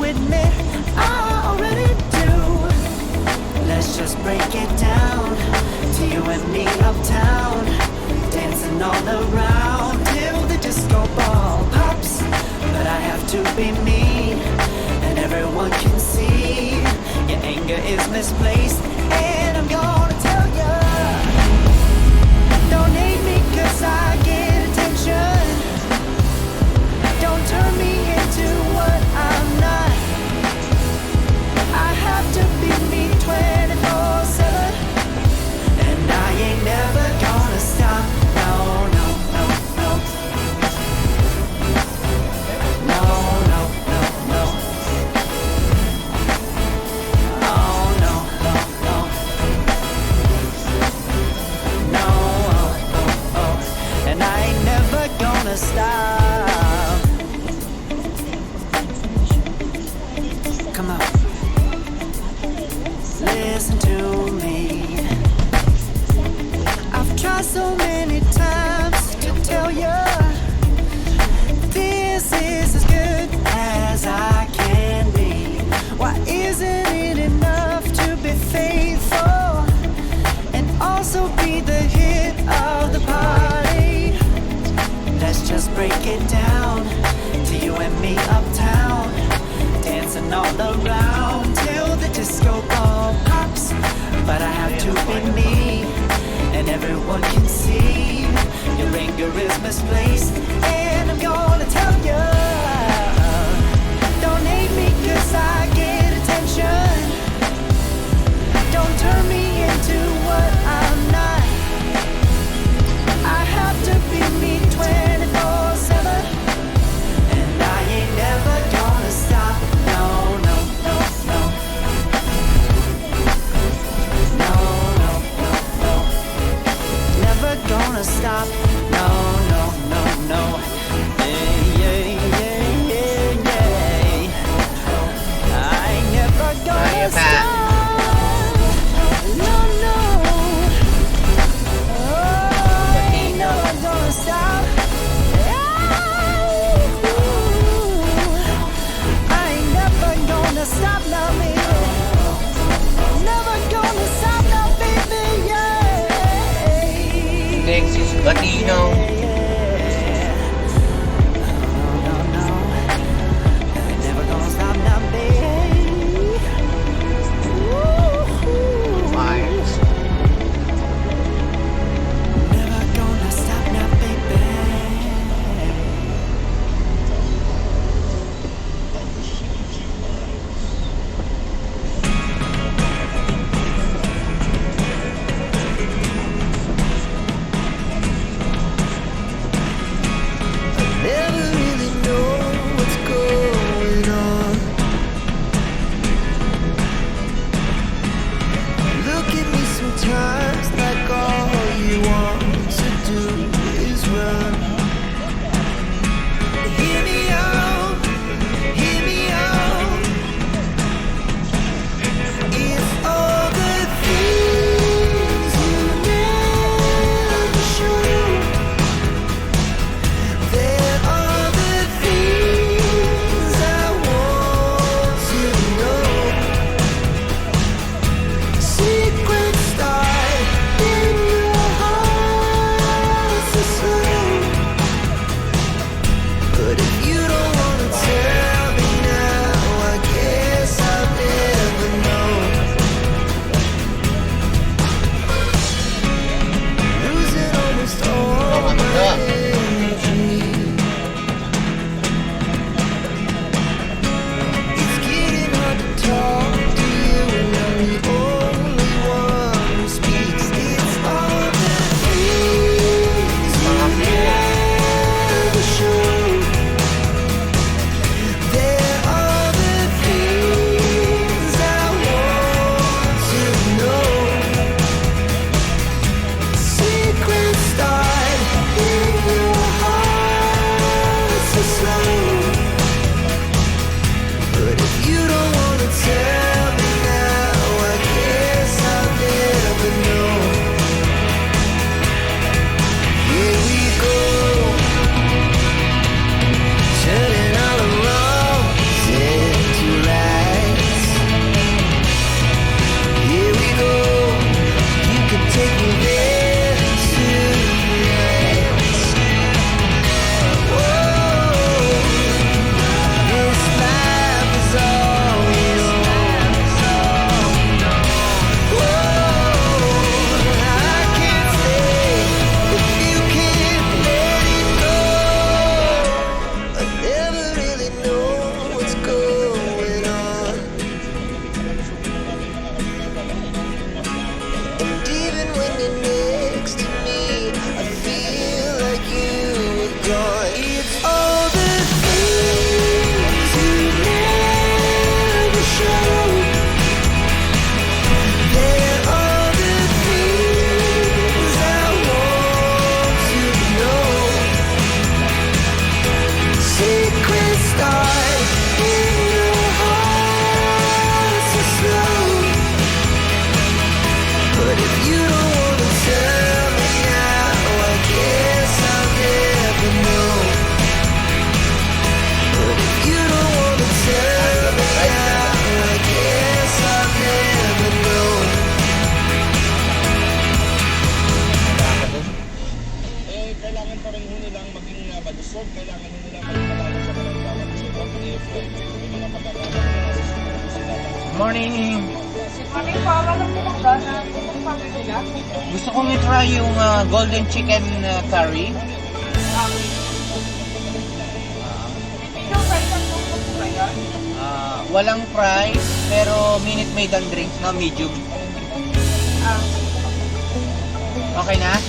admit I already do. Let's just break it down to you and me uptown, dancing all around till the disco ball pops. But I have to be me, and everyone can see your anger is misplaced, and I'm gonna tell ya, don't hate me 'cause I get attention. Don't turn me into what I'm not. I have to be me 24/7, and I ain't never gonna stop. No, no, no, no. No, no, no, no. Oh, no, no, no. No, oh, oh, oh. And I ain't never gonna stop. Come on. Listen to me. I've tried so many times to tell you this is as good as I can be. Why isn't it enough to be faithful and also be the hit of the party? Let's just break it down to you and me uptown, dancing all around till the disco ball pops. But I have to be me, and everyone can see your anger is misplaced, and I'm gonna tell you, don't hate me 'cause I get attention. Don't turn me into what I'm not. I have to be me 24/7, and I ain't never gonna stop. No, no, no, no. No, no, no, no. Never gonna stop. No, no, no, no. Yeah, yeah, yeah, yeah, yeah. I ain't never gonna stop. No, no. Oh, I ain't never gonna stop. I ain't never gonna stop now, baby. Never gonna stop now, baby, yeah. Next is Latino. No, no, no. Never gonna stop now, baby. Myers. Never gonna stop now, baby. it's all the things you never show. They're all the things I want to know. Secrets start in your heart so slow. But if you don't wanna tell me now, I guess I'll never know. But if you don't wanna tell me now, I guess I'll never know. Eh, kailangan pa rin ho nilang maging malusog, kailangan ho nilang maging malayo sa kanilang pagsusuot. May mga pagkakataon na nasa susunod sila. Morning! Morning po, walang pinagda na itong pamilya. Gusto kong i-try yung golden chicken curry. Yung price ang gusto po ba yun? Walang fries, pero minute made ang drinks, no? Medium. Okay na?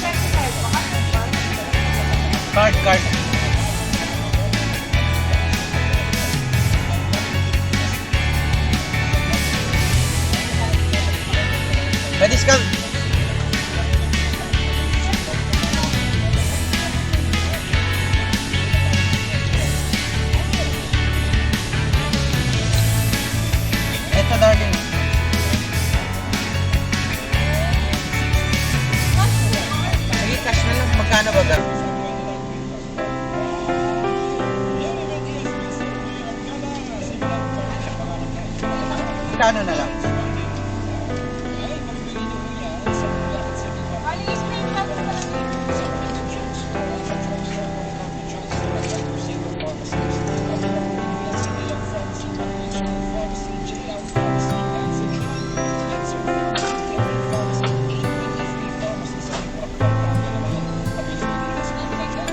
25 po kasi po. Card. Pa-discount. Eto, darling. Sige, cash na lang. Magkano ba ga? Magkano na lang? Alis na yung tapos na.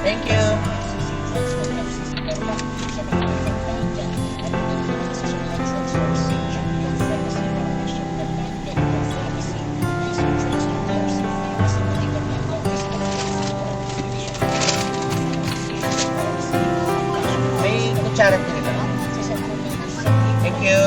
Thank you. May kutsara po nila. Thank you.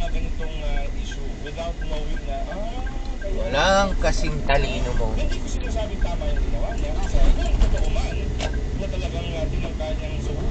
ganitong issue without knowing na, kaya... Walang kasing talino mo. Hindi ko sinasabing tama yung ginawa niya kasi kung totoo man na talagang tinangka niyang suhulan